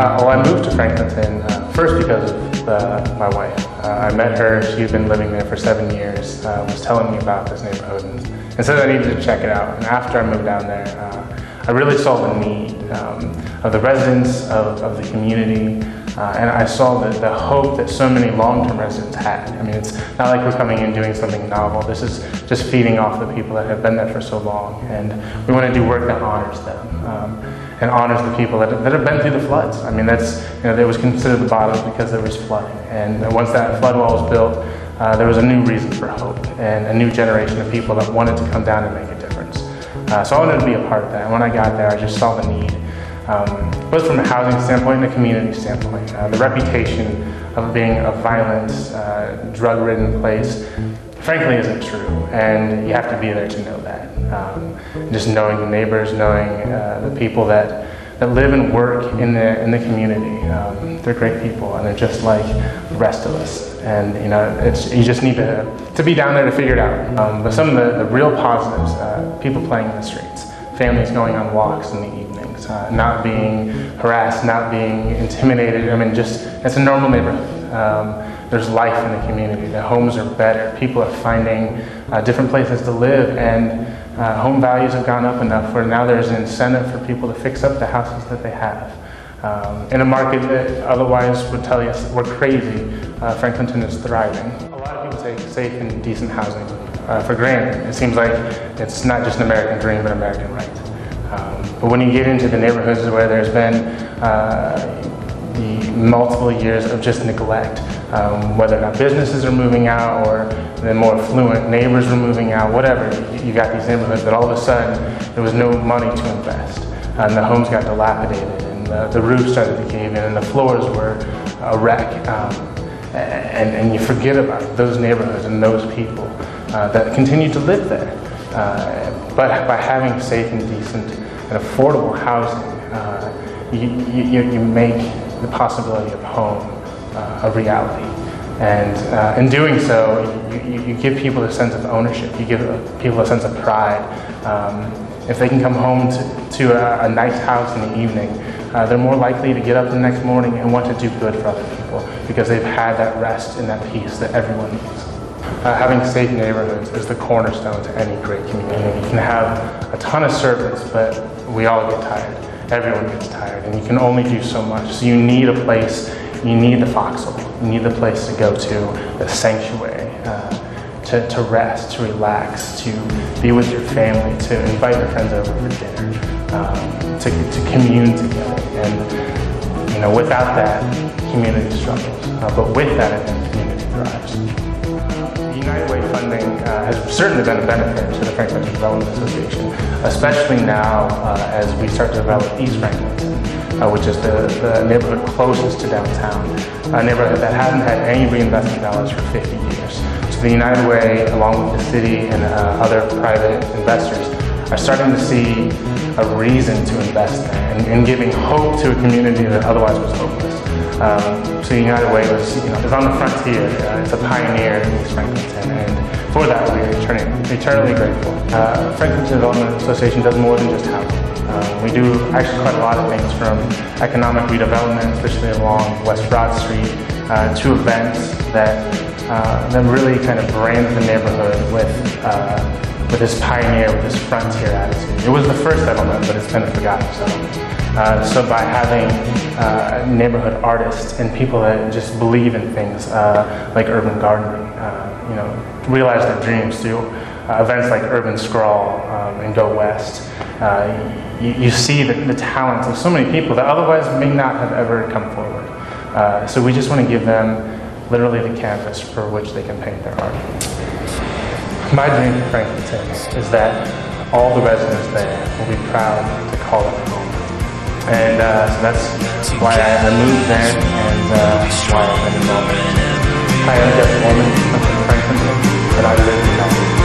Well, I moved to Franklinton first because of my wife. I met her, she'd been living there for 7 years, was telling me about this neighborhood and said I needed to check it out. And after I moved down there, I really saw the need of the residents, of the community, and I saw the hope that so many long-term residents had. I mean, it's not like we're coming in doing something novel. This is just feeding off the people that have been there for so long, and we want to do work that honors them. And honors the people that have been through the floods. I mean, it was considered the bottom because there was flooding. And once that flood wall was built, there was a new reason for hope and a new generation of people that wanted to come down and make a difference. So I wanted to be a part of that. And when I got there, I just saw the need, both from a housing standpoint and a community standpoint. The reputation of being a violent, drug-ridden place, frankly, isn't true, and you have to be there to know that. Just knowing the neighbors, knowing the people that live and work in the community. They're great people, and they're just like the rest of us. And you just need to be down there to figure it out. But some of the real positives: people playing in the streets, families going on walks in the evenings, not being harassed, not being intimidated. I mean, it's a normal neighborhood. There's life in the community. The homes are better. People are finding different places to live, and home values have gone up enough where now there's an incentive for people to fix up the houses that they have. In a market that otherwise would tell you we're crazy, Franklinton is thriving. A lot of people take safe and decent housing for granted. It seems like it's not just an American dream, but American right. But when you get into the neighborhoods where there's been the multiple years of just neglect, whether or not businesses are moving out or the more affluent neighbors are moving out, whatever, you got these neighborhoods that all of a sudden there was no money to invest, and the homes got dilapidated, and the roofs started to cave in, and the floors were a wreck, and you forget about those neighborhoods and those people that continue to live there. But by having safe and decent and affordable housing, you make the possibility of home a reality. And in doing so, you give people a sense of ownership. You give people a sense of pride. If they can come home to a nice house in the evening, they're more likely to get up the next morning and want to do good for other people because they've had that rest and that peace that everyone needs. Having safe neighborhoods is the cornerstone to any great community. You can have a ton of servants, but we all get tired. Everyone gets tired, and you can only do so much. So you need a place, you need the foxhole, you need the place to go to, the sanctuary, to rest, to relax, to be with your family, to invite your friends over for dinner, to commune together. And without that, community struggles. But with that, I think community thrives. United Way funding has certainly been a benefit to the Franklinton Development Association, especially now as we start to develop East Franklinton, which is the neighborhood closest to downtown, a neighborhood that hasn't had any reinvestment dollars for 50 years. So the United Way, along with the city and other private investors, are starting to see a reason to invest there and giving hope to a community that otherwise was hopeless. So United Way is on the frontier. It's a pioneer in East Franklinton, and for that we are eternally grateful. Franklinton Development Association does more than just housing. We do actually quite a lot of things, from economic redevelopment, especially along West Broad Street, to events that really kind of brand the neighborhood with this pioneer, with this frontier attitude. It was the first settlement, but it's been a forgotten settlement. So by having neighborhood artists and people that just believe in things like urban gardening, realize their dreams through events like Urban Scrawl and Go West, you see the talents of so many people that otherwise may not have ever come forward. So we just want to give them literally the canvas for which they can paint their art. My dream for Franklinton is that all the residents there will be proud to call it home. And so that's why I moved there, and why I've been involved. Hi, I'm Jeff Foreman. I'm from Franklinton, and I live in Melbourne.